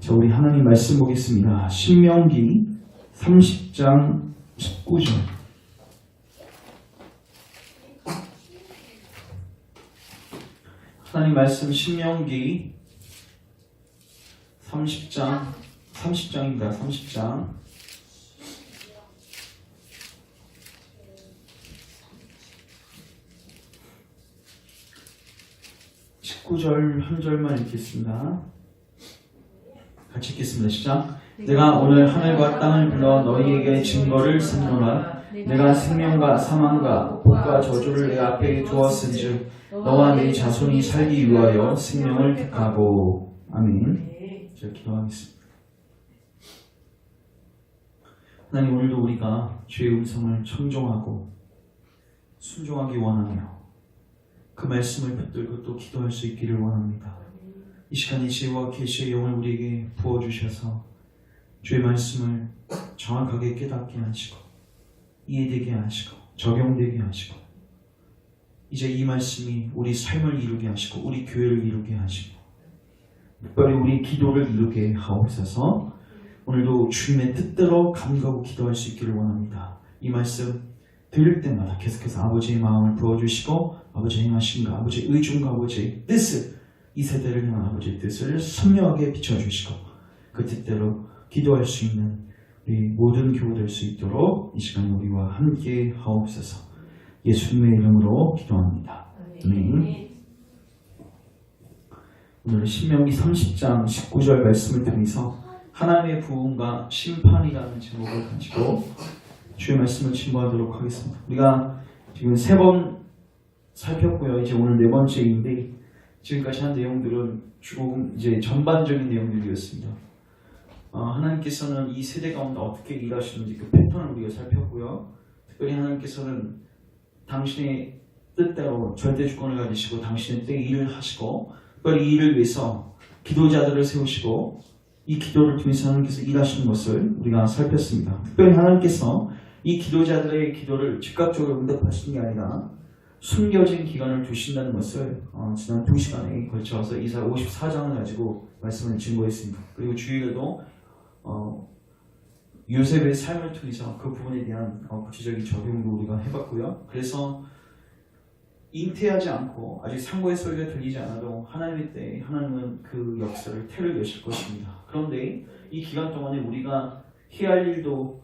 자, 우리 하나님 말씀 보겠습니다. 신명기 30장 19절. 하나님 말씀 신명기 30장입니다. 30장 19절 한 절만 읽겠습니다. 같이 읽겠습니다. 시작. 내가 오늘 하늘과 땅을 불러 너희에게 증거를 삼노라. 내가 생명과 사망과 복과 저주를 내 앞에 두었은즉 너와 네 자손이 살기 위하여 생명을 택하고. 아멘. 자, 기도하겠습니다. 하나님, 오늘도 우리가 주의 음성을 청종하고 순종하기 원하며 그 말씀을 붙들고 또 기도할 수 있기를 원합니다. 이 시간에 지혜와 계시의 영을 우리에게 부어주셔서 주의 말씀을 정확하게 깨닫게 하시고 이해되게 하시고 적용되게 하시고 이제 이 말씀이 우리 삶을 이루게 하시고 우리 교회를 이루게 하시고 특별히 우리 기도를 이루게 하옵소서. 오늘도 주님의 뜻대로 감사하고 기도할 수 있기를 원합니다. 이 말씀 들을 때마다 계속해서 아버지의 마음을 부어주시고 아버지의 행하심과 아버지의 의중과 아버지의 뜻을 이 세대를 향한 아버지의 뜻을 선명하게 비춰주시고 그 뜻대로 기도할 수 있는 우리 모든 교우 될 수 있도록 이 시간 우리와 함께 하옵소서. 예수님의 이름으로 기도합니다. 아멘. 오늘 신명기 30장 19절 말씀을 통해서 하나님의 부흥과 심판이라는 제목을 가지고 주의 말씀을 증거하도록 하겠습니다. 우리가 지금 3번 살폈고요. 이제 오늘 4번째인데 지금까지 한 내용들은 조금 이제 전반적인 내용들이었습니다. 하나님께서는 이 세대 가운데 어떻게 일하시는지 그 패턴을 우리가 살폈고요. 특별히 하나님께서는 당신의 뜻대로 절대 주권을 가지시고 당신의 때에 일을 하시고 특별히 이 일을 위해서 기도자들을 세우시고 이 기도를 통해서 하나님께서 일하시는 것을 우리가 살폈습니다. 특별히 하나님께서 이 기도자들의 기도를 즉각적으로 응답하시는 게 아니라 숨겨진 기간을 두신다는 것을 지난 2시간에 걸쳐서 이사야 54장을 가지고 말씀을 증거했습니다. 그리고 주일에도 요셉의 삶을 통해서 그 부분에 대한 구체적인 적용도 우리가 해봤고요. 그래서 잉태하지 않고 아직 상고의 소리가 들리지 않아도 하나님의 때에 하나님은 그 역사를 태를 여실 것입니다. 그런데 이 기간 동안에 우리가 해야 할 일도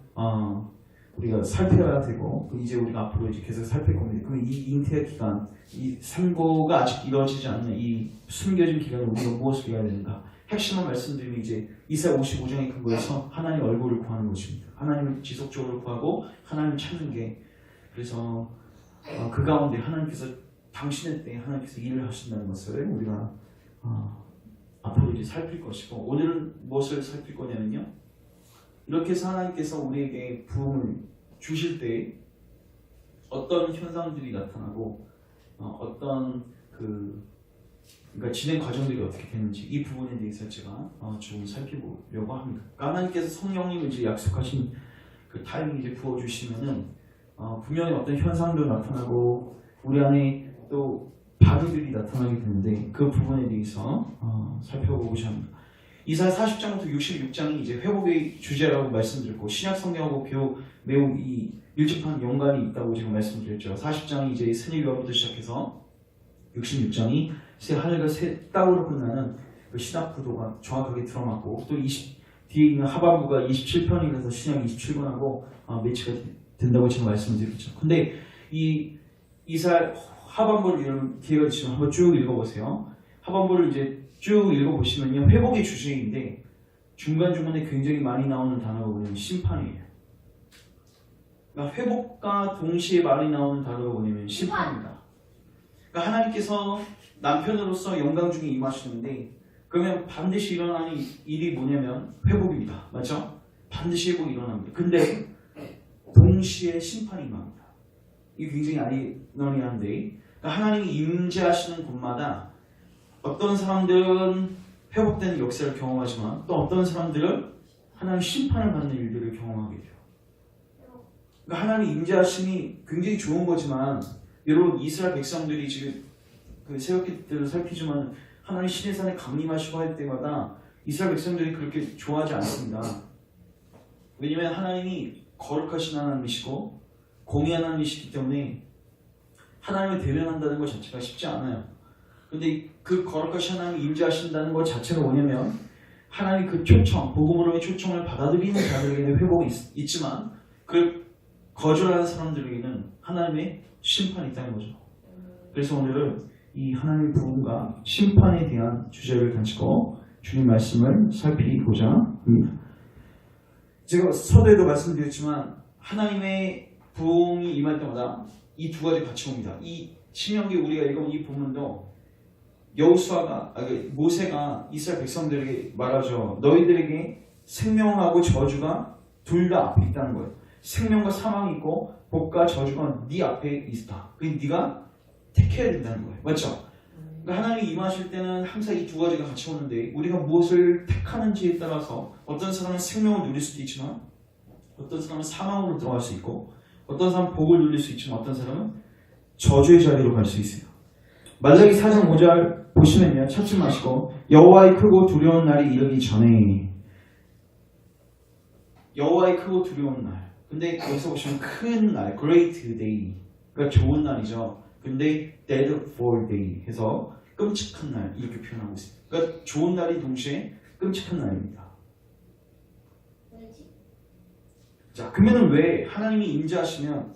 우리가 살펴야 되고 이제 우리가 앞으로 이제 계속 살필 겁니다. 그 이 잉태 기간, 이 상고가 아직 이루어지지 않는 이 숨겨진 기간에 우리가 무엇을 해야 되는가? 핵심을 말씀드리면 이제 이사야 55장의 근거에서 하나님 얼굴을 구하는 것입니다. 하나님을 지속적으로 구하고 하나님을 찾는 게 그래서 그 가운데 하나님께서 당신의 때에 하나님께서 일을 하신다는 것을 우리가 앞으로 이제 살필 것이고 오늘은 무엇을 살필 거냐면요. 이렇게 해서 하나님께서 우리에게 부흥을 주실 때 어떤 현상들이 나타나고 어떤 그러니까 진행 과정들이 어떻게 되는지 이 부분에 대해서 제가 조금 살펴보려고 합니다. 그러니까 하나님께서 성령님을 이제 약속하신 그 타이밍 이제 부어주시면은 분명히 어떤 현상도 나타나고 우리 안에 또 바디들이 나타나게 되는데 그 부분에 대해서 살펴보고자 합니다. 이사야 40장부터 66장이 이제 회복의 주제라고 말씀드렸고 신약 성경하고 매우 밀접한 연관이 있다고 제가 말씀드렸죠. 40장이 이제 스니가부터 시작해서 66장이 새 하늘과 새 땅으로 끝나는 그 신학 구도가 정확하게 들어맞고 또 뒤에 있는 하박국가 27편이라서 신약 27권하고 매치가 된다고 제가 말씀드렸죠. 근데 이 이사야 하반부를 이런 기회가 있으면 한번 쭉 읽어보세요. 하반부를 이제 쭉 읽어보시면요. 회복의 주제인데 중간중간에 굉장히 많이 나오는 단어가 뭐냐면 심판이에요. 그러니까 회복과 동시에 많이 나오는 단어가 뭐냐면 심판입니다. 그러니까 하나님께서 남편으로서 영광 중에 임하시는데 그러면 반드시 일어나는 일이 뭐냐면 회복입니다. 맞죠? 반드시 회복이 일어납니다. 근데 동시에 심판이 임합니다. 이게 굉장히 아이러니한데 그러니까 하나님이 임재하시는 곳마다 어떤 사람들은 회복되는 역사를 경험하지만 또 어떤 사람들은 하나님 심판을 받는 일들을 경험하게 돼요. 그러니까 하나님 임재하심이 굉장히 좋은 거지만 여러분 이스라엘 백성들이 지금 그 새벽기들을 살피지만 하나님 시내산에 강림하시고 할 때마다 이스라엘 백성들이 그렇게 좋아하지 않습니다. 왜냐하면 하나님이 거룩하신 하나님이시고 공의한 하나님이시기 때문에 하나님을 대면한다는 것 자체가 쉽지 않아요. 근데 그 거룩하신 하나님이 임재하신다는 것 자체가 뭐냐면 하나님 그 초청, 복음으로의 초청을 받아들이는 자들에게는 회복이 있지만 그 거절하는 사람들에게는 하나님의 심판이 있다는 거죠. 그래서 오늘은 이 하나님의 부흥과 심판에 대한 주제를 가지고 주님 말씀을 살피고자 합니다. 제가 서두에도 말씀드렸지만 하나님의 부흥이 임할 때마다 이 두 가지 같이 옵니다. 이 신명기 우리가 읽은 이 부분도 모세가 이스라엘 백성들에게 말하죠. 너희들에게 생명하고 저주가 둘 다 앞에 있다는 거예요. 생명과 사망이 있고 복과 저주가 네 앞에 있다. 그러니까 네가 택해야 된다는 거예요. 맞죠? 그러니까 하나님이 임하실 때는 항상 이 두 가지가 같이 오는데 우리가 무엇을 택하는지에 따라서 어떤 사람은 생명을 누릴 수도 있지만 어떤 사람은 사망으로 들어갈 수 있고 어떤 사람은 복을 누릴 수 있지만 어떤 사람은 저주의 자리로 갈 수 있어요. 말라기 4장 5절 보시면요. 찾지 마시고 여호와의 크고 두려운 날이 이르기 전에 여호와의 크고 두려운 날. 근데 여기서 보시면 큰 날, great day. 그러니까 좋은 날이죠. 근데 dreadful day 해서 끔찍한 날 이렇게 표현하고 있습니다. 그러니까 좋은 날이 동시에 끔찍한 날입니다. 자, 그러면 왜 하나님이 임재하시면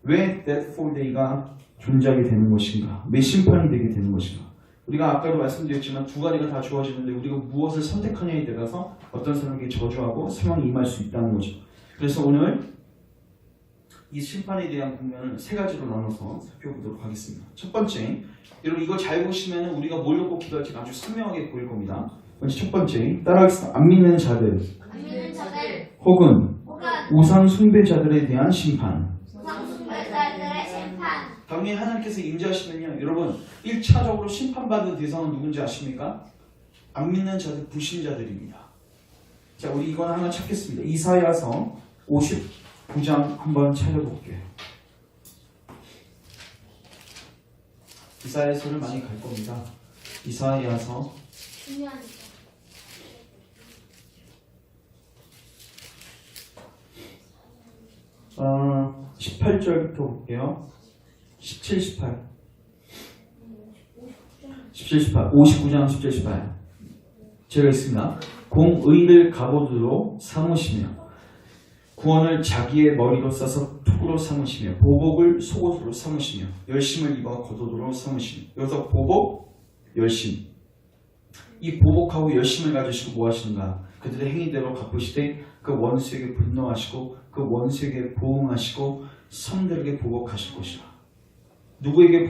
왜 dreadful day가 존재하게 되는 것인가? 왜 심판이 되게 되는 것인가? 우리가 아까도 말씀드렸지만 두 가지가 다 주어지는데 우리가 무엇을 선택하냐에 따라서 어떤 사람에게 저주하고 사망이 임할 수 있다는 거죠. 그래서 오늘 이 심판에 대한 국면을 세 가지로 나눠서 살펴보도록 하겠습니다. 첫 번째, 여러분 이거 잘 보시면 우리가 뭘 놓고 기도할지 아주 선명하게 보일 겁니다. 먼저 첫 번째, 따라하겠습니다. 안 믿는 자들 혹은 우상 숭배자들에 대한 심판. 당연히 하나님께서 임재하시면요, 여러분 1차적으로 심판받은 대상은 누군지 아십니까? 안 믿는 자들, 불신자들입니다. 자, 우리 이거는 하나 찾겠습니다. 이사야서 59장 한번 찾아볼게요. 이사야서를 많이 갈 겁니다. 이사야서 18절부터 볼게요. 17, 18 59장 17, 18 제가 있습니다. 공의를 갑옷으로 삼으시며 구원을 자기의 머리로 싸서 툭으로 삼으시며 보복을 속옷으로 삼으시며 열심을 입어 겉옷으로 삼으시며 여기서 보복, 열심 이 보복하고 열심을 가지시고 뭐 하시는가? 그들의 행위대로 갚으시되 그 원수에게 분노하시고 그 원수에게 보응하시고 섬들에게 보복하실 것이라. 누구에게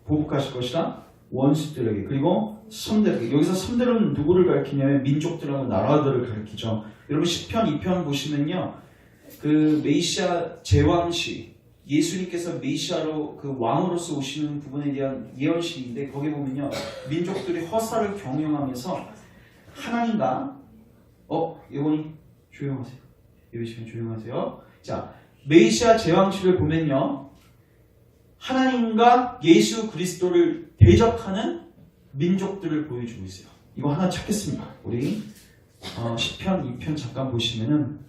보복하실 것이라? 원수들에게. 그리고 섬들에게. 여기서 섬들은 누구를 가리키냐면 민족들하고 나라들을 가리키죠. 여러분 시편 2편 보시면요, 그 메시아 제왕시, 예수님께서 메시아로 그 왕으로서 오시는 부분에 대한 예언시인데 거기 보면요, 민족들이 허사를 경영하면서 하나님과 예원이 조용하세요. 예배 시간 조용하세요. 자, 메시아 제왕시를 보면요, 하나님과 예수 그리스도를 대적하는 민족들을 보여주고 있어요. 이거 하나 찾겠습니다. 우리 시편 2편 잠깐 보시면은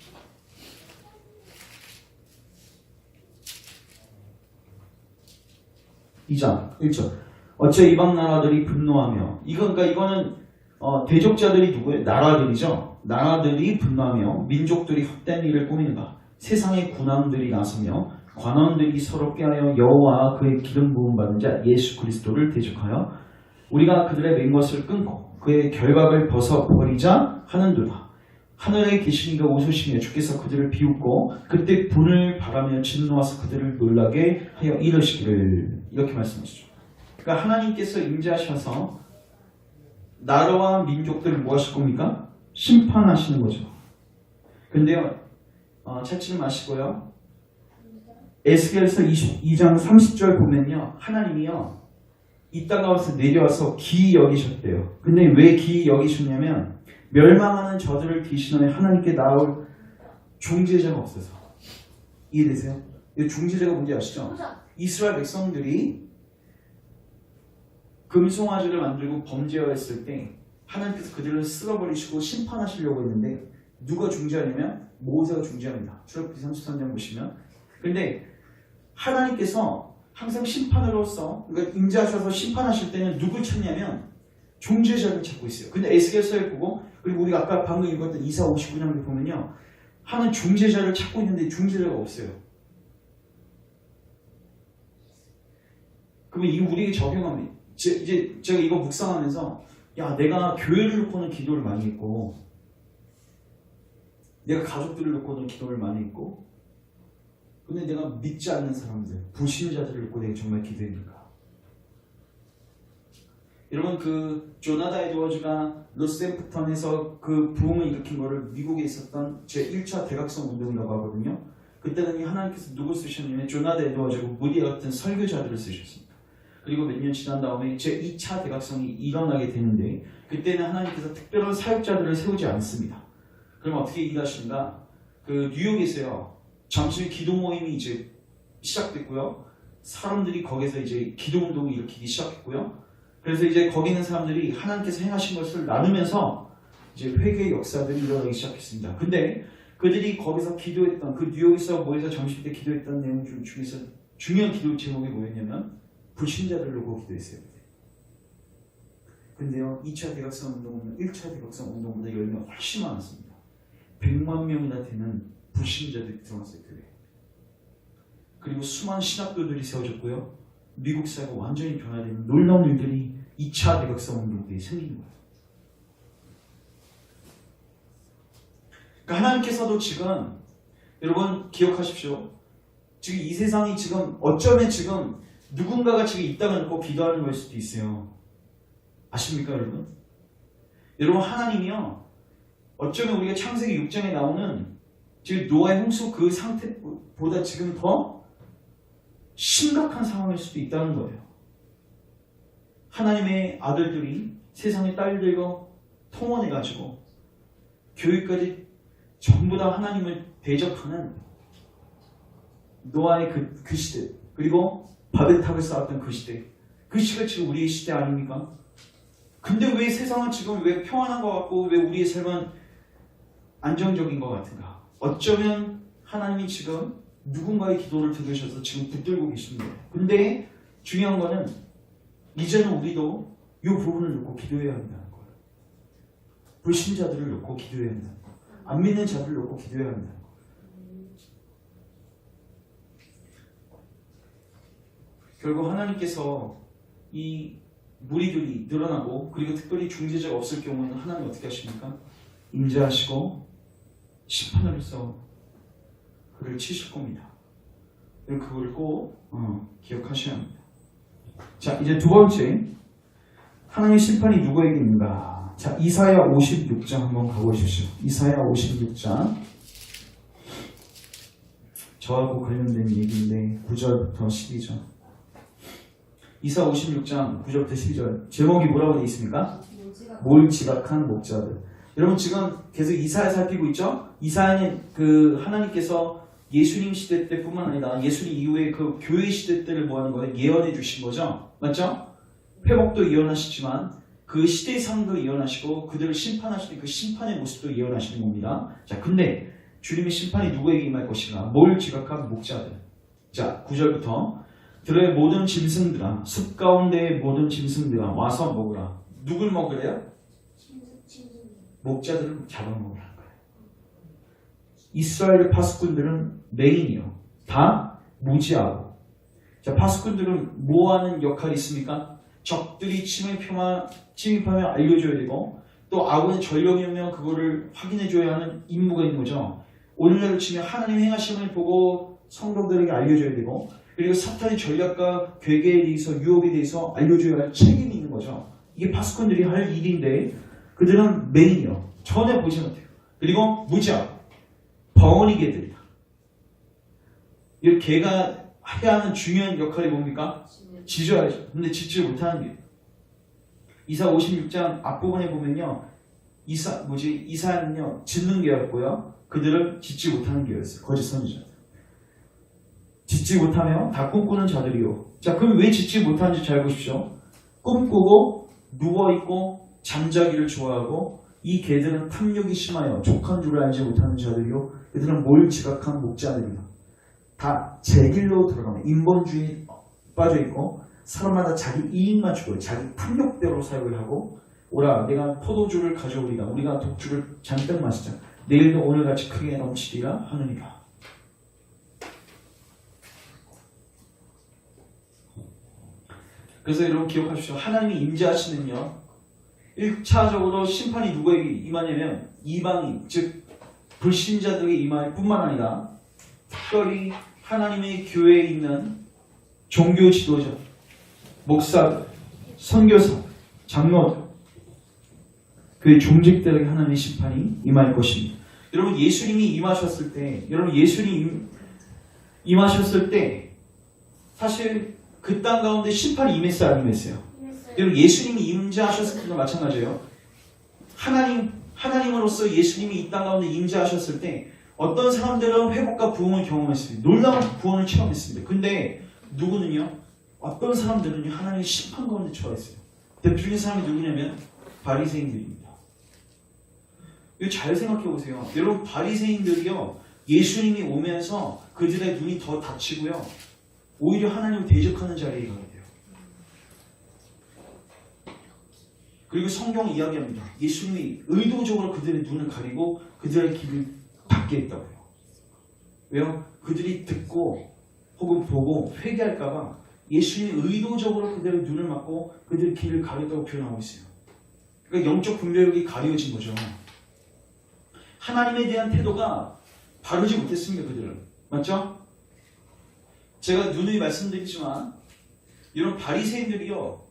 이 장 1절 어째 이방 나라들이 분노하며 이거는 대적자들이 누구예요? 나라들이죠. 나라들이 분노하며 민족들이 헛된 일을 꾸민다. 세상의 군왕들이 나서며 관원들이 서로 꾀하여 여호와 그의 기름 부음 받은 자 예수 그리스도를 대적하여 우리가 그들의 맹것을 끊고 그의 결박을 벗어버리자 하는도다. 하늘에 계신 이가 웃으시며 주께서 그들을 비웃고 그때 분을 바라며 진노하사 그들을 놀라게 하여 이르시기를. 이렇게 말씀하시죠. 그러니까 하나님께서 임재하셔서 나라와 민족들을 뭐 하실 겁니까? 심판하시는 거죠. 근데요, 찾지 마시고요, 에스겔서 22장 30절 보면요, 하나님이요 이 땅 가운데 내려와서 기이 여기셨대요. 근데 왜 기이 여기셨냐면 멸망하는 저들을 대신하여 하나님께 나올 중재자가 없어서. 이해되세요? 중재자가 뭔지 아시죠? 이스라엘 백성들이 금송아지를 만들고 범죄했을 때 하나님께서 그들을 쓸어버리시고 심판하시려고 했는데 누가 중재하냐면 모세가 중재합니다. 출애굽기 33장 보시면. 근데 하나님께서 항상 심판으로서 그러니까 임재하셔서 심판하실 때는 누굴 찾냐면 중재자를 찾고 있어요. 근데 에스겔서에 보고 그리고 우리가 아까 방금 읽었던 이사 59장을 보면요. 하는 중재자를 찾고 있는데 중재자가 없어요. 그러면 이 우리에게 적용하면 이제 제가 이거 묵상하면서 야 내가 교회를 놓고는 기도를 많이 했고 내가 가족들을 놓고는 기도를 많이 했고 근데 내가 믿지 않는 사람들 불신자들을 놓고 내가 정말 기도했는가? 여러분 그 조나단 에드워즈가 로스앰프턴에서 그 부흥을 일으킨 거를 미국에 있었던 제1차 대각성 운동이라고 하거든요. 그때는 하나님께서 누굴 쓰셨냐면 조나단 에드워즈고 무디 같은 설교자들을 쓰셨습니다. 그리고 몇 년 지난 다음에 제2차 대각성이 일어나게 되는데 그때는 하나님께서 특별한 사역자들을 세우지 않습니다. 그럼 어떻게 일하시는가? 그 뉴욕에서요. 잠시 기도 모임이 이제 시작됐고요. 사람들이 거기서 이제 기도 운동을 일으키기 시작했고요. 그래서 이제 거기 있는 사람들이 하나님께서 행하신 것을 나누면서 이제 회개의 역사들이 일어나기 시작했습니다. 근데 그들이 거기서 기도했던 그 뉴욕에서 모여서 점심 때 기도했던 내용 중에서 중요한 기도 제목이 뭐였냐면 불신자들을 놓고 기도했어요. 근데요 2차 대각성 운동은 1차 대각성 운동보다 열매가 훨씬 많았습니다. 100만 명이나 되는 불신자들이 들어왔어요. 교회에. 그리고 수많은 신학교들이 세워졌고요. 미국 사회가 완전히 변화되는 놀라운 일들이 2차 대각성 운동 때 생긴 거예요. 그러니까 하나님께서도 지금 여러분 기억하십시오. 지금 이 세상이 지금 어쩌면 지금 누군가가 지금 이 땅을 놓고 기도하는 걸 수도 있어요. 아십니까 여러분? 여러분 하나님이요. 어쩌면 우리가 창세기 6장에 나오는 지금 노아의 홍수 그 상태보다 지금 더 심각한 상황일 수도 있다는 거예요. 하나님의 아들들이 세상의 딸들과 통원해가지고 교회까지 전부 다 하나님을 대적하는 노아의 그 시대 그리고 바벨탑을 쌓았던 그 시대 그 시대가 지금 우리의 시대 아닙니까? 근데 왜 세상은 지금 왜 평안한 것 같고 왜 우리의 삶은 안정적인 것 같은가? 어쩌면 하나님이 지금 누군가의 기도를 들으셔서 지금 붙들고 계신 거예요. 근데 중요한 거는 이제는 우리도 이 부분을 놓고 기도해야 한다는 거예요. 불신자들을 놓고 기도해야 한다는 거예요. 안 믿는 자들을 놓고 기도해야 한다는 거예요. 결국 하나님께서 이 무리들이 늘어나고 그리고 특별히 중재자가 없을 경우에는 하나님 어떻게 하십니까? 임재하시고 심판으로서 그를 치실 겁니다. 그걸 꼭 기억하셔야 합니다. 자 이제 두 번째 하나님의 심판이 누구에게 있는가? 자 이사야 56장 한번 가보십시오. 이사야 56장 저하고 관련된 얘기인데 9절부터 12절 이사 56장 9절부터 12절 제목이 뭐라고 되어 있습니까? 몰 지각한 목자들. 여러분 지금 계속 이사야 살피고 있죠? 이사야는 그 하나님께서 예수님 시대 때뿐만 아니라 예수님 이후에 그 교회 시대 때를 뭐하는 거예요? 예언해 주신 거죠? 맞죠? 회복도 예언하시지만 그 시대의 상도 예언하시고 그들을 심판하시는 그 심판의 모습도 예언하시는 겁니다. 자 근데 주님의 심판이 누구에게 임할 것인가? 몰 지각한 목자들. 자 9절부터 들의 모든 짐승들아 숲 가운데의 모든 짐승들아 와서 먹으라. 누굴 먹으래요? 목자들을 잡아먹으라는 거예요. 이스라엘의 파수꾼들은 메인이요. 다 무지하고. 자, 파수꾼들은 뭐하는 역할이 있습니까? 적들이 침입하면 알려줘야 되고 또 아군의 전력이면 그거를 확인해줘야 하는 임무가 있는 거죠. 오늘날로 치면 하나님 행하심을 보고 성도들에게 알려줘야 되고 그리고 사탄의 전략과 괴계에 대해서 유혹에 대해서 알려줘야 할 책임이 있는 거죠. 이게 파수꾼들이 할 일인데 그들은 메인이요. 전혀 보지 못해요. 그리고 무지하고 벙어리 개들이다. 이 개가 해야 하는 중요한 역할이 뭡니까? 짖어야죠. 근데 짖지 못하는 게 이사 56장 앞부분에 보면요. 이사야는요. 짖는 개였고요. 그들은 짖지 못하는 개였어요. 거짓 선지자. 짖지 못하며 다 꿈꾸는 자들이요. 자, 그럼 왜 짖지 못하는지 잘 보십시오. 꿈꾸고 누워있고 잠자기를 좋아하고 이 개들은 탐욕이 심하여 족한 줄을 알지 못하는 자들이요 그들은 뭘 지각한 목자들이다. 다 제 길로 들어가면 인본주의에 빠져있고 사람마다 자기 이익만 추구해 자기 탐욕대로 사역을 하고 오라 내가 포도주를 가져오리라 우리가 독주를 잔뜩 마시자 내일도 오늘같이 크게 넘치리라 하느니라. 그래서 여러분 기억하십시오. 하나님이 임재하시면요 1차적으로 심판이 누구에게 임하냐면 이방인 즉 불신자들에게 임할 뿐만 아니라 특별히 하나님의 교회에 있는 종교 지도자, 목사들, 선교사, 장로들 그 종직들에게 하나님의 심판이 임할 것입니다. 여러분 예수님이 임하셨을 때 여러분 예수님 임하셨을 때 사실 그 땅 가운데 심판이 임했어요? 안 임했어요? 여러분 예수님이 임재하셨을 때도 마찬가지예요. 하나님으로서 예수님이 이 땅 가운데 임재하셨을 때 어떤 사람들은 회복과 부흥을 경험했습니다. 놀라운 구원을 체험했습니다. 근데 누구는요? 어떤 사람들은요 하나님의 심판 가운데 처했어요. 대표적인 사람이 누구냐면 바리새인들입니다. 이거 잘 생각해 보세요. 여러분 바리새인들이요 예수님이 오면서 그들의 눈이 더 닫히고요 오히려 하나님을 대적하는 자리에 가게 돼요. 그리고 성경이 이야기합니다. 예수님이 의도적으로 그들의 눈을 가리고 그들의 길을 닫게 했다고요. 왜요? 그들이 듣고 혹은 보고 회개할까봐 예수님이 의도적으로 그들의 눈을 막고 그들의 길을 가렸다고 표현하고 있어요. 그러니까 영적 분별력이 가려진 거죠. 하나님에 대한 태도가 바르지 못했습니다. 그들은. 맞죠? 제가 누누이 말씀드리지만 이런 바리새인들이요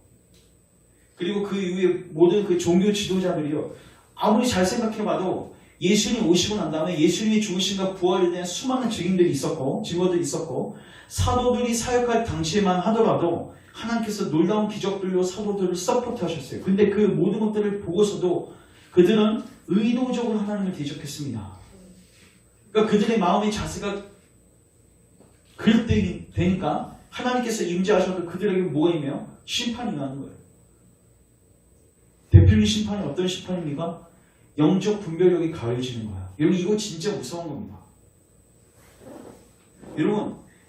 그리고 그 이후에 모든 그 종교 지도자들이요 아무리 잘 생각해봐도 예수님이 오시고 난 다음에 예수님이 죽으신과 부활에 대한 수많은 증인들이 있었고 증거들이 있었고 사도들이 사역할 당시에만 하더라도 하나님께서 놀라운 기적들로 사도들을 서포트하셨어요. 근데 그 모든 것들을 보고서도 그들은 의도적으로 하나님을 대적했습니다. 그러니까 그들의 마음의 자세가 그릇되니 되니까 하나님께서 임재하셔도 그들에게 뭐가 임해요? 심판이 임하는 거예요. 대표적인 심판이 어떤 심판입니까? 영적 분별력이 가려지는 거야. 여러분 이거 진짜 무서운 겁니다.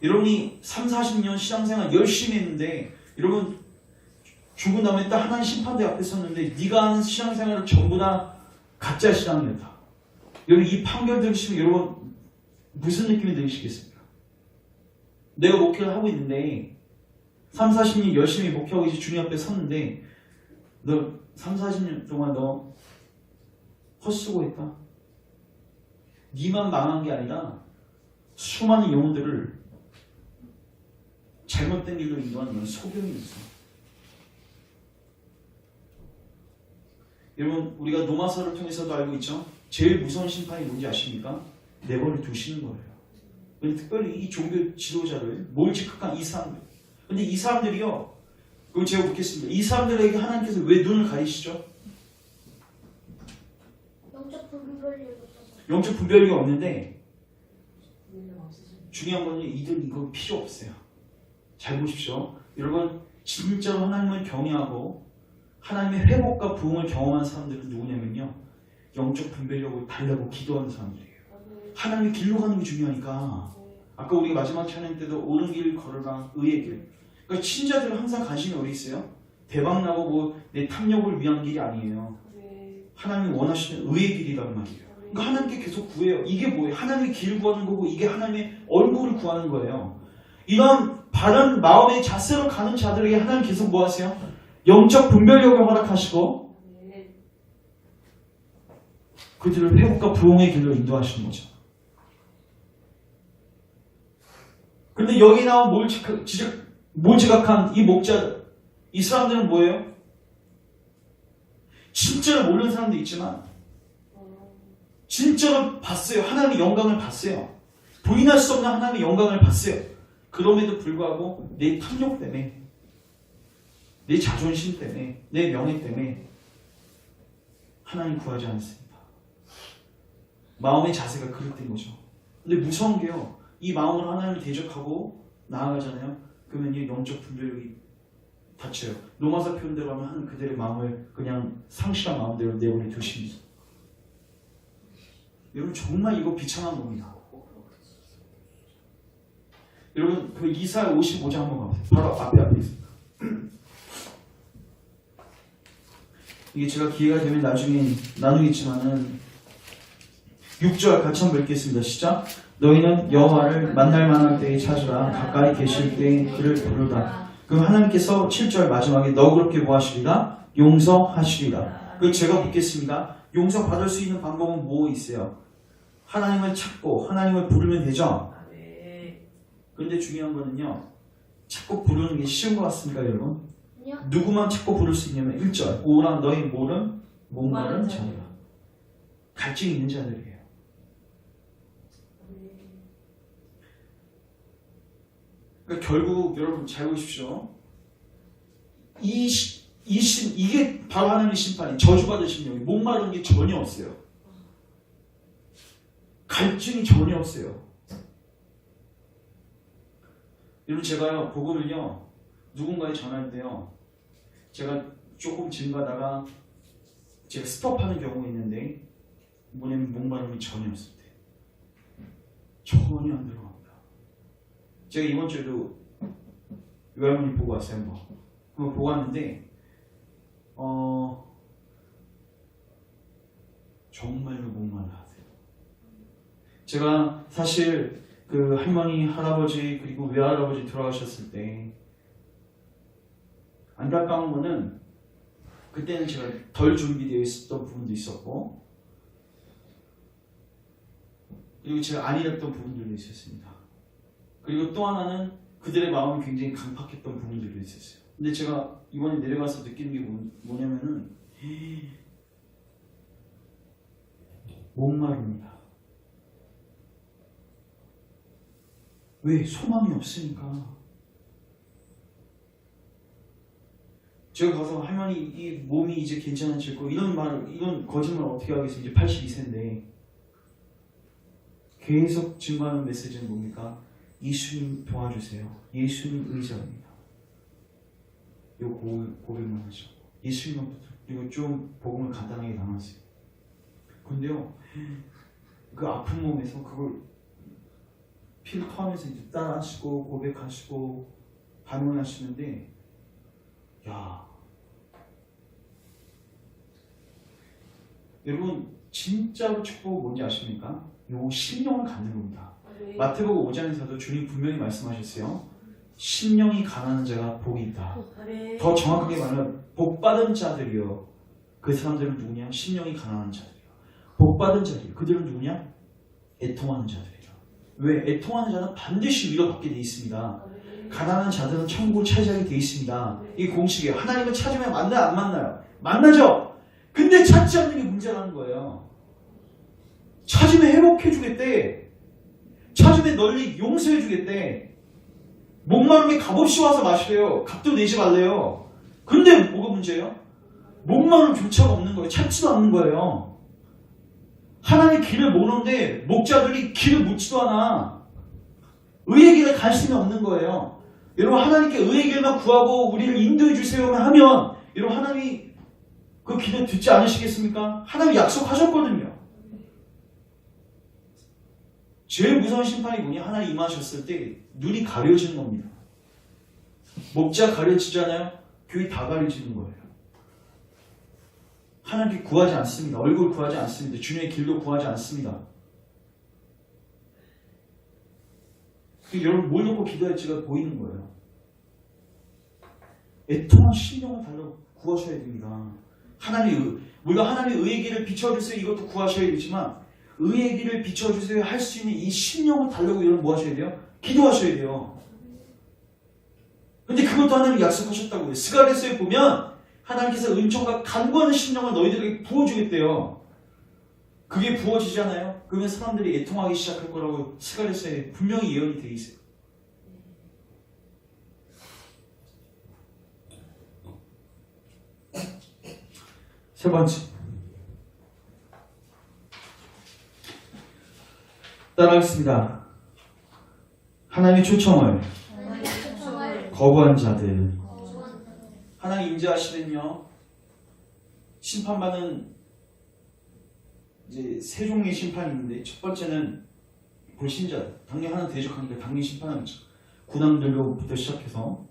여러분이 3, 40년 신앙생활 열심히 했는데 여러분 죽은 다음에 딱 하나님 심판대 앞에 섰는데 네가 하는 신앙생활은 전부 다 가짜 신앙이었다. 여러분 이 판결 들으시면 여러분 무슨 느낌이 드시겠습니까? 내가 목회를 하고 있는데 3, 40년 열심히 목회하고 이제 주님 앞에 섰는데 너 3, 40년 동안 너 헛수고했다. 네만 망한 게 아니라 수많은 영혼들을 잘못된 길로 인도하는 그런 소경이 있어. 여러분 우리가 로마서를 통해서도 알고 있죠. 제일 무서운 심판이 뭔지 아십니까? 내버려 두시는 거예요. 특별히 이 종교 지도자를 몰직한 이 사람들. 근데 이 사람들이요. 그럼 제가 묻겠습니다. 이 사람들에게 하나님께서 왜 눈을 가리시죠? 영적 분별력이 없는데 중요한 건 이들 이거 필요 없어요. 잘 보십시오. 여러분 진짜로 하나님을 경외하고 하나님의 회복과 부흥을 경험한 사람들은 누구냐면요. 영적 분별력을 달라고 기도하는 사람들이에요. 하나님의 길로 가는 게 중요하니까. 아까 우리가 마지막 찬양 때도 옳은 길 걸어라 의의 길. 그러니까 신자들은 항상 관심이 어디 있어요? 대박나고 뭐 내 탐욕을 위한 길이 아니에요. 하나님이 원하시는 의의 길이란 말이에요. 그러니까 하나님께 계속 구해요. 이게 뭐예요? 하나님의 길을 구하는 거고 이게 하나님의 얼굴을 구하는 거예요. 이런 바른 마음의 자세로 가는 자들에게 하나님 계속 뭐 하세요? 영적 분별력을 허락하시고 그들을 회복과 부흥의 길로 인도하시는 거죠. 그런데 여기 나온 몰지각한 이 목자들, 이 사람들은 뭐예요? 진짜로 모르는 사람도 있지만 진짜로 봤어요. 하나님의 영광을 봤어요. 부인할 수 없는 하나님의 영광을 봤어요. 그럼에도 불구하고 내 탐욕 때문에 내 자존심 때문에 내 명예 때문에 하나님 구하지 않습니다. 마음의 자세가 그릇된 거죠. 근데 무서운 게요. 이 마음으로 하나님을 대적하고 나아가잖아요. 그러면 이 영적 분별력이 다쳐요. 로마서 표현대로 하면 하는 그들의 마음을 그냥 상실한 마음대로 내버려 두십니다. 여러분 정말 이거 비참한 겁니다. 여러분 그 이사야 55장 한번 가보세요. 바로 앞에 있습니다. 이게 제가 기회가 되면 나중에 나누겠지만은 6절 같이 한번 읽겠습니다. 시작. 너희는 여호와를 만날 만할 때에 찾으라. 가까이 계실 때에 그를 부르다. 그럼 하나님께서 7절 마지막에 너 그렇게 뭐 하시리라? 용서하시리라. 그 제가 묻겠습니다. 용서받을 수 있는 방법은 뭐 있어요? 하나님을 찾고 하나님을 부르면 되죠? 그런데 중요한 거는요. 찾고 부르는 게 쉬운 것 같습니까 여러분? 누구만 찾고 부를 수 있냐면 1절 오라 너희 모름 목마른 자들아. 갈증이 있는 자들이에요. 그러니까 결국 여러분 잘 보십시오. 이게 바로 하나님의 심판이 저주받으신 영이 목마른 게 전혀 없어요. 갈증이 전혀 없어요. 여러분 제가요 복음을요 누군가에 전할 때요 제가 조금 지나가다가 제가 스톱하는 경우가 있는데 뭐냐면 목마름이 전혀 없을 때 전혀 안 들어갑니다. 제가 이번 주에도 외할머니 보고 왔어요. 한번 보고 왔는데 정말로 목말라하세요. 제가 사실 그 할머니, 할아버지 그리고 외할아버지 돌아가셨을 때 안타까운 거는 그때는 제가 덜 준비되어 있었던 부분도 있었고 그리고 제가 안일했던 부분들도 있었습니다. 그리고 또 하나는 그들의 마음이 굉장히 강팍했던 부분들도 있었어요. 근데 제가 이번에 내려가서 느끼는 게 뭐냐면은 목마릅니다. 왜? 소망이 없으니까. 제가 가서 할머니 이 몸이 이제 괜찮아질 거 이런 거짓말 어떻게 하겠어요? 이제 82세인데 계속 증거하는 메시지는 뭡니까? 예수님 도와주세요. 예수님 의지합니다. 요 고백만 하죠. 예수님만 붙들고 그리고 좀 복음을 간단하게 나눴어요. 근데요 그 아픈 몸에서 그걸 피를 토하면서 이제 따라하시고 고백하시고 반응을 하시는데 야 여러분 진짜로 축복은 뭔지 아십니까? 요 심령을 갖는 겁니다. 마태복음 5장에서도 주님 분명히 말씀하셨어요. 심령이 가난한 자가 복이 있다. 더 정확하게 말하면 복받은 자들이요. 그 사람들은 누구냐? 심령이 가난한 자들이요. 복받은 자들 그들은 누구냐? 애통하는 자들이요. 왜? 애통하는 자는 반드시 위로받게 돼 있습니다. 가난한 자들은 천국을 차지하게 돼 있습니다. 이 공식이에요. 하나님을 찾으면 만나요? 안 만나요? 만나죠? 근데 찾지 않는 게 문제라는 거예요. 찾으면 회복해 주겠대. 찾으면 널리 용서해 주겠대. 목마름에 값없이 와서 마시래요. 값도 내지 말래요. 근데 뭐가 문제예요? 목마름조차가 없는 거예요. 찾지도 않는 거예요. 하나님 길을 모르는데 목자들이 길을 묻지도 않아. 의의 길을 갈 수는 없는 거예요. 여러분 하나님께 의의 길만 구하고 우리를 인도해 주세요만 하면 여러분 하나님이 그 기도 듣지 않으시겠습니까? 하나님이 약속하셨거든요. 제일 무서운 심판이 뭐냐? 하나님 임하셨을 때 눈이 가려지는 겁니다. 목자 가려지잖아요. 귀 다 가려지는 거예요. 하나님께 구하지 않습니다. 얼굴 구하지 않습니다. 주님의 길도 구하지 않습니다. 여러분 뭘 놓고 기도할지가 보이는 거예요. 애통한 심령을 달라고 구하셔야 됩니다. 물론 하나님의 의의 길을 비춰주세요. 이것도 구하셔야 되지만 의의 길을 비춰주세요 할 수 있는 이 심령을 달라고 여러분 뭐 하셔야 돼요? 기도하셔야 돼요. 근데 그것도 하나님이 약속하셨다고요. 스가랴서에 보면 하나님께서 은총과 간구하는 심령을 너희들에게 부어주겠대요. 그게 부어지잖아요. 그러면 사람들이 애통하기 시작할 거라고 스가랴서에 분명히 예언이 되어 있어요. 세 번째, 따라하겠습니다. 하나님의 초청을 거부한 자들. 하나님 임재하시면요 심판받는 이제 세 종류의 심판이 있는데 첫 번째는 불신자, 당연히 하나님 대적하니까 당연히 심판하죠. 군왕들로부터 시작해서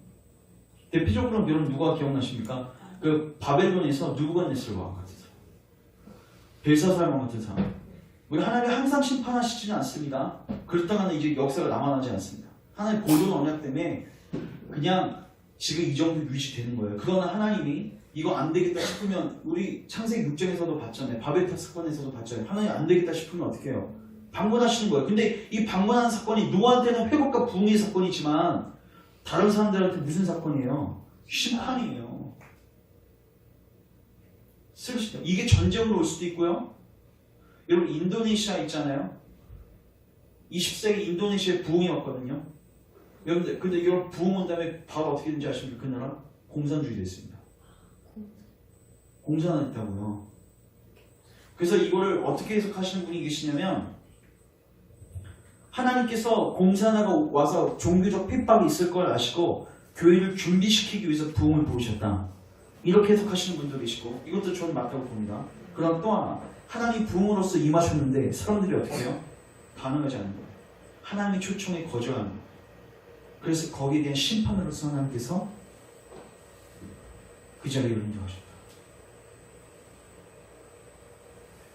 대표적으로 여러분 누가 기억나십니까? 그 바벨론에서 누부갓네살 왕 같은 사람, 벨사살 왕 같은 사람. 우리 하나님이 항상 심판하시지는 않습니다. 그렇다면 이제 역사가 남아나지 않습니다. 하나님 고른 언약 때문에 그냥 지금 이 정도 유지되는 거예요. 그러나 하나님이 이거 안 되겠다 싶으면 우리 창세기 6장에서도 봤잖아요. 바벨탑 사건에서도 봤잖아요. 하나님 안 되겠다 싶으면 어떻게 해요? 방문하시는 거예요. 근데 이 방문하는 사건이 노아한테는 회복과 부흥의 사건이지만 다른 사람들한테 무슨 사건이에요? 심판이에요. 슬프시죠? 이게 전쟁으로 올 수도 있고요. 여러분 인도네시아 있잖아요. 20세기 인도네시아에 부흥이 왔거든요. 여러분들 근데 이런 부흥 온 다음에 바로 어떻게 된지 아십니까? 그 나라 공산주의 됐습니다. 공산화 됐다고요. 그래서 이거를 어떻게 해석하시는 분이 계시냐면 하나님께서 공산화가 와서 종교적 핍박이 있을 걸 아시고 교회를 준비시키기 위해서 부흥을 부으셨다. 이렇게 해석하시는 분도 계시고 이것도 저는 맞다고 봅니다. 그럼 또 하나 하나님 부흥으로서 임하셨는데 사람들이 어떻게 해요? 반응하지 않는 거예요. 하나님의 초청에 거절하는 거예요. 그래서 거기에 대한 심판으로서 하나님께서 그 자리를 인정하셨다.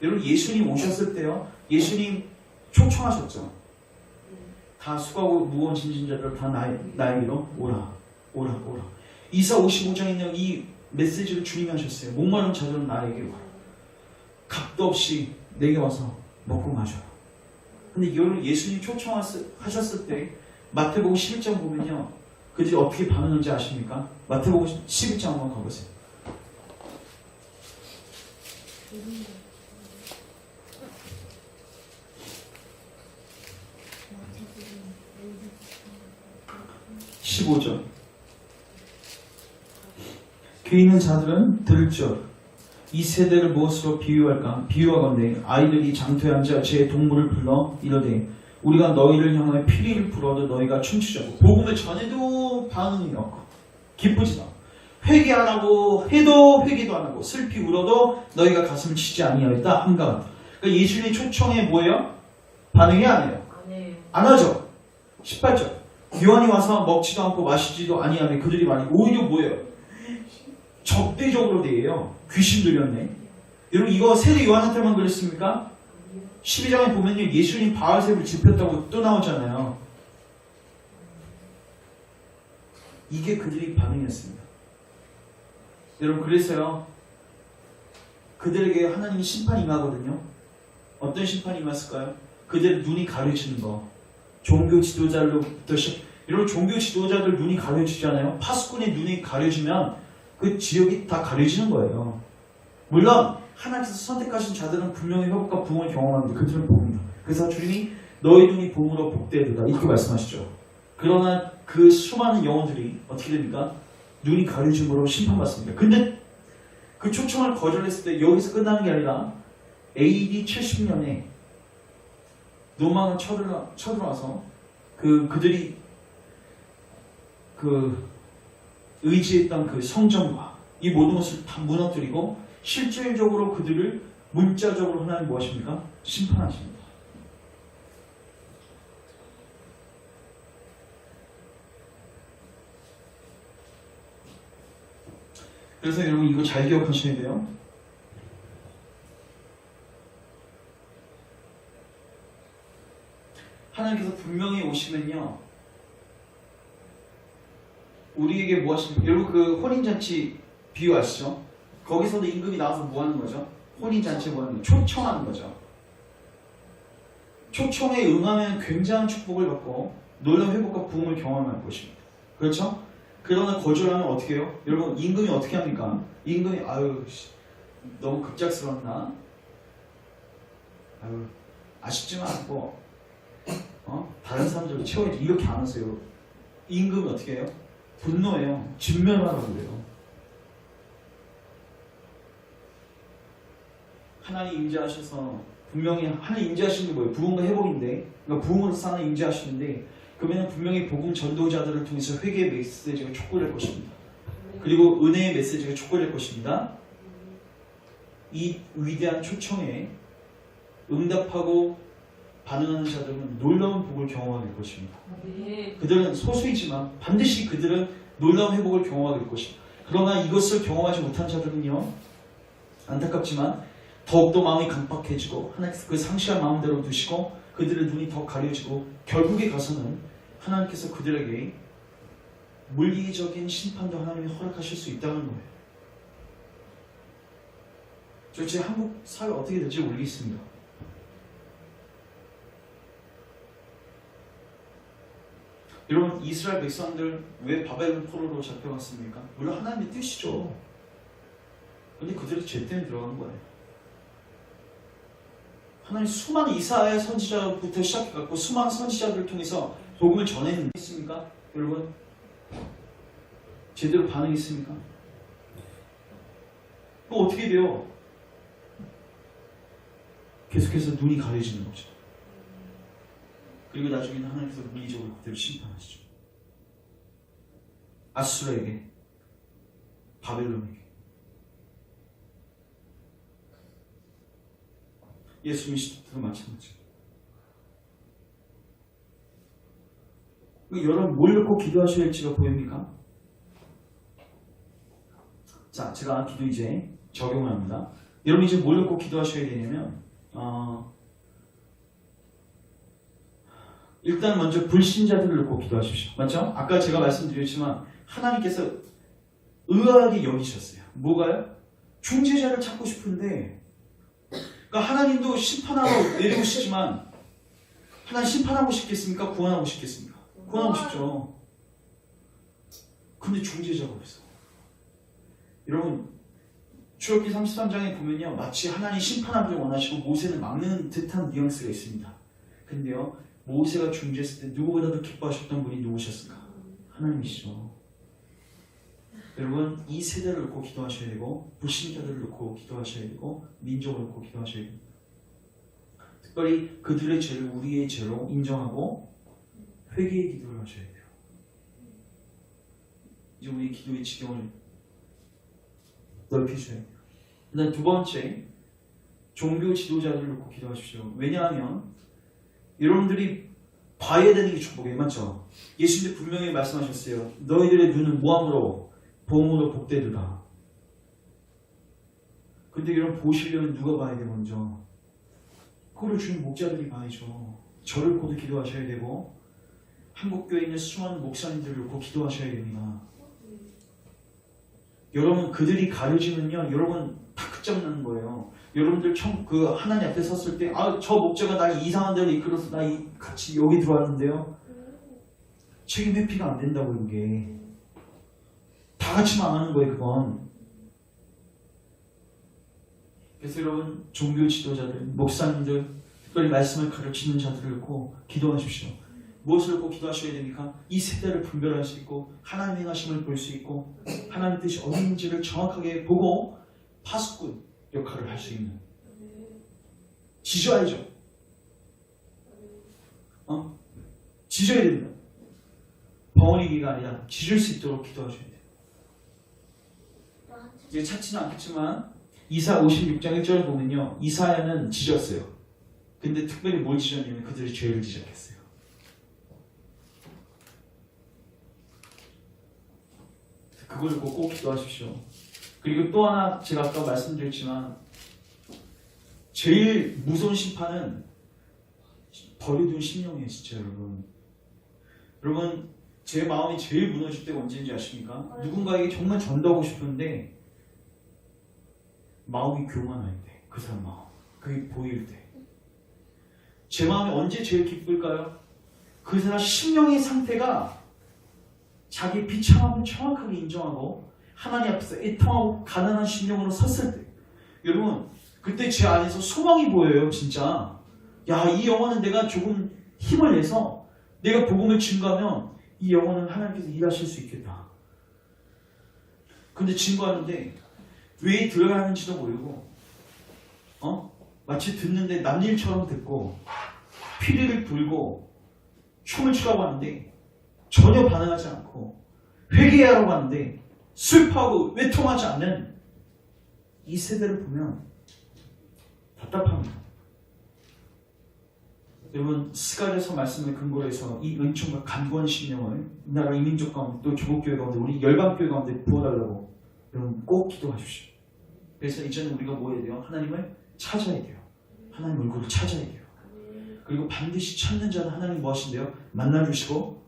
여러분 예수님 오셨을 때요. 예수님 초청하셨죠. 다 수고하고 무거운 짐진 자들 다 나에게로 오라 오라 오라. 이사 55장에 있는 이 메시지를 주님이 하셨어요. 목마른 자들은 나에게 와라. 값도 없이 내게 와서 먹고 마셔라. 근데 여러분 예수님 초청하셨을 때 마태복음 11장 보면요. 그들이 어떻게 반응하는지 아십니까? 마태복음 11장 한번 가보세요. (15절) 귀 있는 자들은 들을지어다. 이 세대를 무엇으로 비유할까? 비유하건대 아이들이 장터에 앉아 제 동물을 불러 이르되 우리가 너희를 향하여 피리를 불어도 너희가 춤추자고. 복음을 전해도 반응이 없고 기쁘지도 않고 회개 안 하고 해도 회개도 안 하고 슬피 울어도 너희가 가슴을 치지 아니하였다 함과 같다. 그러니까 예수님의 초청에 뭐예요? 반응이 안 해요. 안 하죠. 18절 요한이 와서 먹지도 않고 마시지도 아니하며 그들이 많이 오히려 뭐예요? 적대적으로 대해요. 귀신 들렸네. 여러분 이거 세례 요한한테만 그랬습니까? 12장에 보면요 예수님 바알셉을 짚혔다고 또 나오잖아요. 이게 그들의 반응이었습니다. 여러분 그래서요 그들에게 하나님이 심판이 임하거든요. 어떤 심판이 임했을까요? 그들의 눈이 가려지는 거. 종교 지도자로부터 여러분 종교 지도자들 눈이 가려지잖아요. 파수꾼의 눈이 가려지면 그 지역이 다 가려지는 거예요. 물론 하나님께서 선택하신 자들은 분명히 회복과 부흥을 경험하는데 그들은 봅니다. 그래서 주님이 너희 눈이 봄으로 복되도다 이렇게 말씀하시죠. 그러나 그 수많은 영혼들이 어떻게 됩니까? 눈이 가려짐으로 심판받습니다. 근데 그 초청을 거절했을 때 여기서 끝나는 게 아니라 AD 70년에 로마가 쳐들어와서 그들이 의지했던 그 성전과 이 모든 것을 다 무너뜨리고 실질적으로 그들을 문자적으로 하나님 무엇입니까? 심판하십니다. 그래서 여러분 이거 잘 기억하셔야 돼요. 하나님께서 분명히 오시면요 우리에게 뭐 하십니까? 여러분 그 혼인잔치 비유 아시죠? 거기서도 임금이 나와서 뭐 하는 거죠? 혼인잔치에 뭐 하는 거죠? 초청하는 거죠. 초청에 응하면 굉장한 축복을 받고 놀라운 회복과 부흥을 경험할 것입니다. 그렇죠? 그러나 거절하면 어떻게 해요? 여러분 임금이 어떻게 합니까? 임금이 아유 너무 급작스럽나? 아유 아쉽지만 뭐 다른 사람들로 채워야지 이렇게 안 하세요. 임금이 어떻게 해요? 분노해요. 진멸하라고 그래요. 하나님 임재하셔서 분명히 하나님 임재하시는 게 뭐예요? 부흥과 회복인데 그러니까 부흥으로서 하나님 임재하시는데 그러면 분명히 복음 전도자들을 통해서 회개의 메시지가 촉구될 것입니다. 그리고 은혜의 메시지가 촉발될 것입니다. 이 위대한 초청에 응답하고 반응하는 자들은 놀라운 복을 경험하게 될 것입니다. 그들은 소수이지만 반드시 그들은 놀라운 회복을 경험하게 될 것입니다. 그러나 이것을 경험하지 못한 자들은요, 안타깝지만 더욱더 마음이 강박해지고 하나님께서 그 상실한 마음대로 두시고 그들의 눈이 더 가려지고 결국에 가서는 하나님께서 그들에게 물리적인 심판도 하나님이 허락하실 수 있다는 거예요. 도대체 한국 사회 어떻게 될지 모르겠습니다. 여러분, 이스라엘 백성들 왜 바벨론 포로로 잡혀갔습니까? 물론 하나님의 뜻이죠. 근데 그들이 죄 때문에 들어간 거예요. 하나님 수많은 이사야 선지자부터 시작해갖고 수많은 선지자들을 통해서 복음을 전했습니까? 여러분, 제대로 반응했습니까? 그럼 어떻게 돼요? 계속해서 눈이 가려지는 거죠. 그리고 나중에는 하나님께서 물리적으로 그들을 심판하시죠. 아수라에게, 바벨론에게. 예수 믿으시도 마찬가지죠. 여러분 뭘 놓고 기도하셔야 할지가 보입니까? 자, 제가 기도 이제 적용을 합니다. 여러분 이제 뭘 놓고 기도하셔야 되냐면 일단 먼저 불신자들을 놓고 기도하십시오. 맞죠? 아까 제가 말씀드렸지만 하나님께서 의아하게 여기셨어요. 뭐가요? 중재자를 찾고 싶은데, 그러니까 하나님도 심판하러 내려오시지만 하나님 심판하고 싶겠습니까? 구원하고 싶겠습니까? 구원하고 싶죠. 근데 중재자가 없어. 여러분, 출애굽기 33장에 보면요, 마치 하나님 심판하기를 원하시고 모세를 막는 듯한 뉘앙스가 있습니다. 근데요, 모세가 중재했을 때 누구보다도 기뻐하셨던 분이 누구셨을까? 하나님이시죠. 여러분, 이 세대를 놓고 기도하셔야 되고 불신자들을 놓고 기도하셔야 되고 민족을 놓고 기도하셔야 됩니다. 특별히 그들의 죄를 우리의 죄로 인정하고 회개의 기도를 하셔야 돼요. 이제 우리 기도의 지경을 넓히셔야 돼요. 일단 두 번째, 종교 지도자들을 놓고 기도하십시오. 왜냐하면 여러분들이 봐야 되는 게 축복이에요. 맞죠? 예수님도 분명히 말씀하셨어요. 너희들의 눈은 무함으로 보험으로 복되도다. 근데 여러분 보시려면 누가 봐야 돼 먼저? 그걸 주는 목자들이 봐야죠. 저를 놓고 기도하셔야 되고 한국교회에 있는 수많은 목사님들을 놓고 기도하셔야 됩니다. 여러분 그들이 가려지면요, 여러분 다 끝장나는 거예요. 여러분들 그 하나님 앞에 섰을 때, 저 목자가 날 이상한 데로 이끌어서 같이 여기 들어왔는데요. 책임 회피가 안 된다고. 이게 다 같이 망하는 거예요. 그건. 그래서 여러분 종교 지도자들, 목사님들, 특별히 말씀을 가르치는 자들을 놓고 기도하십시오. 무엇을 놓고 기도하셔야 됩니까? 이 세대를 분별할 수 있고 하나님의 행하심을 볼 수 있고 하나님의 뜻이 어디인지를 정확하게 보고 파수꾼 역할을 할 수 있는. 지져야죠. 지져야 됩니다. 벙어리기가 아니라 지질 수 있도록 기도하셔야 돼요. 이제 찾지는 않겠지만 이사 56장 1절을 보면요, 이사야는 지졌어요. 근데 특별히 뭘 지졌냐면 그들의 죄를 지적했어요. 그걸 놓고 꼭 기도하십시오. 그리고 또 하나, 제가 아까 말씀드렸지만 제일 무서운 심판은 버려둔 심령이에요. 진짜 여러분. 여러분 제 마음이 제일 무너질 때가 언제인지 아십니까? 누군가에게 정말 전도하고 싶은데 마음이 교만할 때, 그 사람 마음, 그게 보일 때. 제 마음이 언제 제일 기쁠까요? 그 사람 심령의 상태가 자기 비참함을 정확하게 인정하고 하나님 앞에서 애통하고 가난한 심령으로 섰을 때, 여러분 그때 제 안에서 소망이 보여요. 진짜 이 영혼은 내가 조금 힘을 내서 내가 복음을 증거하면 이 영혼은 하나님께서 일하실 수 있겠다. 근데 증거하는데 왜 들어야 하는지도 모르고 마치 듣는데 남일처럼 듣고 피리를 불고 춤을 추라고 하는데 전혀 반응하지 않고 회개하라고 하는데 슬퍼하고 외통하지 않는 이 세대를 보면 답답합니다. 여러분 스가랴서 말씀을 근거로 해서 이 은총과 간구한 심령을 이 나라 이민족 가운데 또 조국교회 가운데 우리 열방교회 가운데 부어달라고 여러분 꼭 기도하십시오. 그래서 이제는 우리가 뭐 해야 돼요? 하나님을 찾아야 돼요. 하나님 얼굴을 찾아야 돼요. 그리고 반드시 찾는 자는 하나님 뭐 하신대요? 만나주시고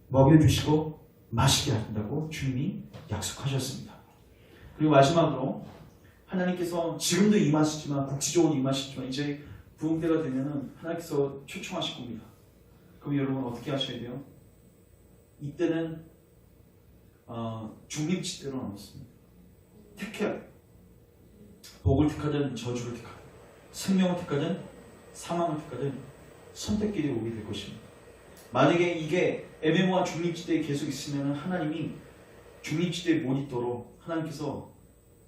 먹여주시고 마시게 한다고 주님이 약속하셨습니다. 그리고 마지막으로 하나님께서 지금도 임하시지만 국지적으로 임하시지만 이제 부흥 때가 되면은 하나님께서 초청하실 겁니다. 그럼 여러분 어떻게 하셔야 돼요? 이때는 중립지대로 나눴습니다. 택해 복을 택하든 저주를 택하든 생명을 택하든 사망을 택하든 선택길이 오게 될 것입니다. 만약에 이게 애매모호한 중립지대에 계속 있으면 하나님이 중립지대에 못 있도록 하나님께서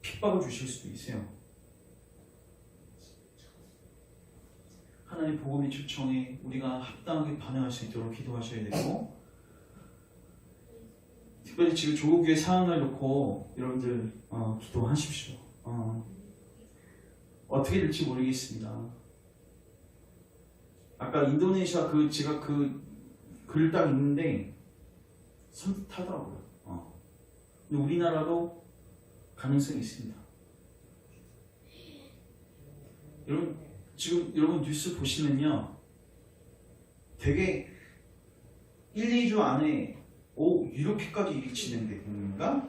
핍박을 주실 수도 있어요. 하나님 복음의 초청에 우리가 합당하게 반응할 수 있도록 기도하셔야 되고, 특별히 지금 조국교회 상황을 놓고 여러분들 기도하십시오. 어떻게 될지 모르겠습니다. 아까 인도네시아 제가 글을 딱 읽는데 섬뜩하더라고요. 근데 우리나라도 가능성이 있습니다. 지금 여러분 뉴스 보시면요, 되게 1, 2주 안에 이렇게까지 일이 진행되는가?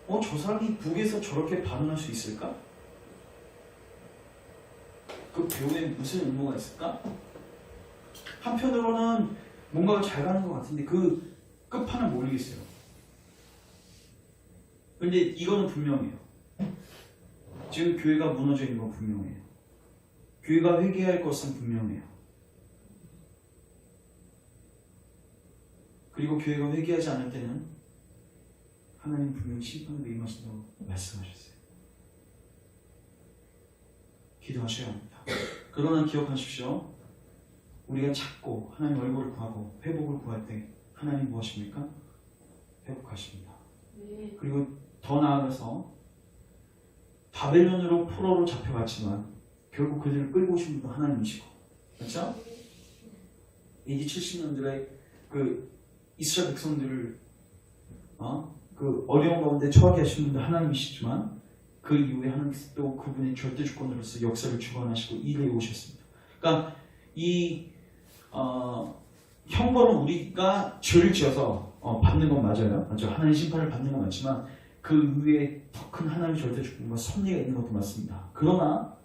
저 사람이 북에서 저렇게 반응할 수 있을까? 그 배우에 무슨 의무가 있을까? 한편으로는 뭔가가 잘 가는 것 같은데 그 끝판을 모르겠어요. 근데 이거는 분명해요. 지금 교회가 무너져 있는 건 분명해요. 교회가 회개할 것은 분명해요. 그리고 교회가 회개하지 않을 때는 하나님 분명히 심판으로 임하신다고 말씀하셨어요. 기도하셔야 합니다. 그러나 기억하십시오. 우리가 찾고 하나님 얼굴을 구하고 회복을 구할 때 하나님 무엇입니까? 회복하십니다. 그리고 더 나아가서 바벨론으로 포로로 잡혀갔지만 결국 그들을 끌고 오신 분도 하나님이시고, 그렇죠? AD 70년들에 그 이스라엘 백성들을 그 어려운 가운데 처하게 하신 분도 하나님이시지만 그 이후에 하나님께서 또 그분의 절대 주권으로서 역사를 주관하시고 일해 오셨습니다. 그러니까 이 형벌은 우리가 죄를 지어서 받는 건 맞아요. 맞죠? 하나님의 심판을 받는 건 맞지만 그 위에 더 큰 하나님의 절대 주권과 섭리가 있는 것도 맞습니다. 그러나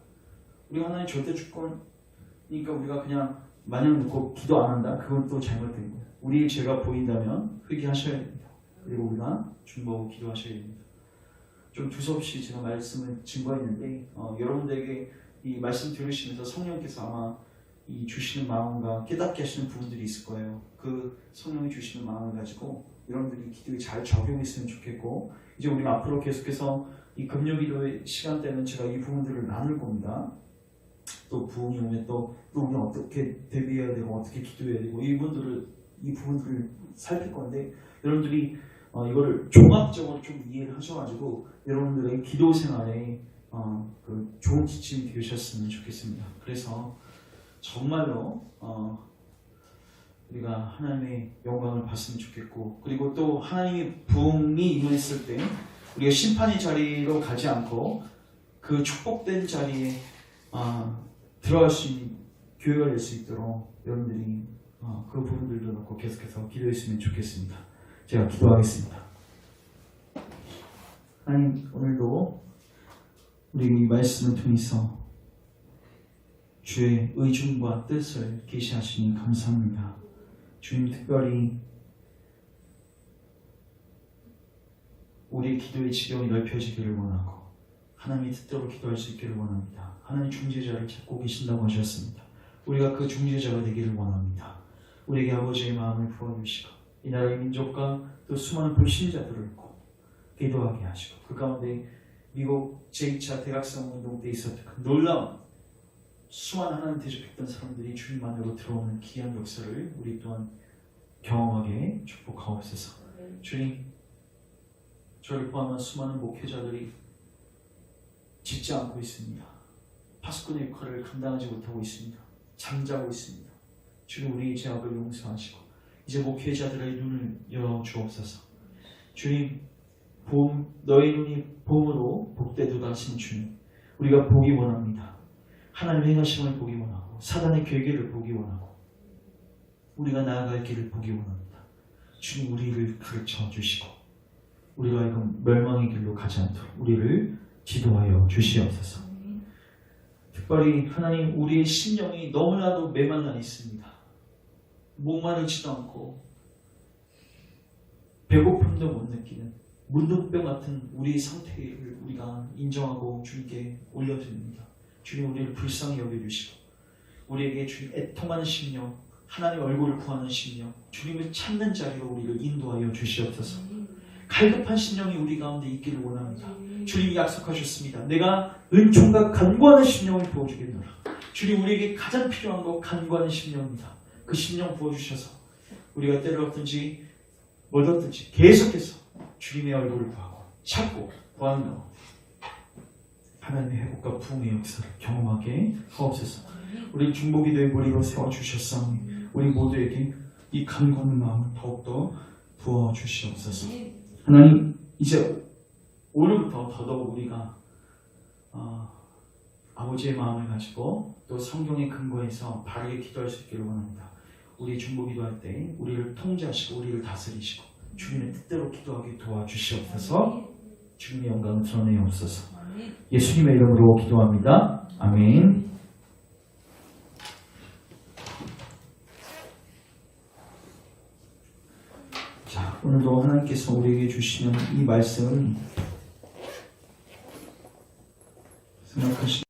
우리가 하나님의 절대 주권이니까 우리가 그냥 마냥 놓고 기도 안 한다? 그건 또 잘못된 거예요. 우리의 죄가 보인다면 회개하셔야 됩니다. 그리고 우리가 중보하고 기도하셔야 됩니다. 좀 두서없이 제가 말씀을 증거했는데 여러분들에게 이 말씀 들으시면서 성령께서 아마 이 주시는 마음과 깨닫게 하시는 부분들이 있을 거예요. 그 성령이 주시는 마음을 가지고 여러분들이 기도에 잘 적용했으면 좋겠고, 이제 우리가 앞으로 계속해서 이 금요기도의 시간 때는 제가 이 부분들을 나눌 겁니다. 또 부흥이 오면 또 우리가 어떻게 대비해야 되고 어떻게 기도해야 되고 이 부분들을 살필 건데, 여러분들이 이거를 종합적으로 좀 이해를 하셔가지고 여러분들의 기도 생활에 그 좋은 지침이 되셨으면 좋겠습니다. 그래서 정말로 우리가 하나님의 영광을 봤으면 좋겠고, 그리고 또 하나님의 부흥이 임했을 때 우리가 심판의 자리로 가지 않고 그 축복된 자리에 들어갈 수 있는 교회가 될 수 있도록 여러분들이 그 부분들도 놓고 계속해서 기도했으면 좋겠습니다. 제가 기도하겠습니다. 하나님, 오늘도 우리 이 말씀을 통해서 주의 의중과 뜻을 계시하시니 감사합니다. 주님, 특별히 우리의 기도의 지경이 넓혀지기를 원하고 하나님의 뜻대로 기도할 수 있기를 원합니다. 하나님 중재자를 찾고 계신다고 하셨습니다. 우리가 그 중재자가 되기를 원합니다. 우리에게 아버지의 마음을 부어주시고 이 나라의 민족과 또 수많은 불신자들을 기도하게 하시고, 그 가운데 미국 제2차 대각성 운동 때 있었던 그 놀라운 수많은 하나님 대접했던 사람들이 주님 안으로 들어오는 귀한 역사를 우리 또한 경험하게 축복하옵소서. 주님, 저를 포함한 수많은 목회자들이 짓지 않고 있습니다. 파수꾼의 역할을 감당하지 못하고 있습니다. 잠자고 있습니다. 주님, 우리의 죄악을 용서하시고 이제 목회자들의 눈을 열어 주옵소서. 주님, 너의 눈이 봄으로 복되도다 하신 주님, 우리가 보기 원합니다. 하나님의 행하심을 보기 원하고 사단의 계획을 보기 원하고 우리가 나아갈 길을 보기 원합니다. 주님, 우리를 가르쳐 주시고 우리가 이건 멸망의 길로 가지 않도록 우리를 지도하여 주시옵소서. 특별히 하나님, 우리의 심령이 너무나도 메말라 있습니다. 목마르지도 않고 배고픔도 못 느끼는 문둥병 같은 우리의 상태를 우리가 인정하고 주님께 올려드립니다. 주님, 우리를 불쌍히 여겨주시고 우리에게 주님 애통하는 심령, 하나님의 얼굴을 구하는 심령, 주님을 찾는 자리로 우리를 인도하여 주시옵소서. 갈급한 심령이 우리 가운데 있기를 원합니다. 주님이 약속하셨습니다. 내가 은총과 간구하는 심령을 부어주겠노라. 주님, 우리에게 가장 필요한 거 간구하는 심령입니다. 그 심령 부어주셔서 우리가 때를 얻든지 뭘 얻든지 계속해서 주님의 얼굴을 구하고 찾고 구하는 가운데 하나님의 회복과 부흥의 역사를 경험하게 하옵소서. 우리 중보기도의 머리로 세워주셨사오니 우리 모두에게 이 간구하는 마음을 더욱더 부어주시옵소서. 하나님, 이제 오늘부터 더더욱 우리가 아버지의 마음을 가지고 또 성경의 근거에서 바르게 기도할 수 있기를 원합니다. 우리 중보기도할 때 우리를 통제하시고 우리를 다스리시고 주님의 뜻대로 기도하게 도와주시옵소서. 주님의 영광을 드러내옵소서. 예수님의 이름으로 기도합니다. 아멘. 자, 오늘도 하나님께서 우리에게 주시는 이 말씀을 생각하시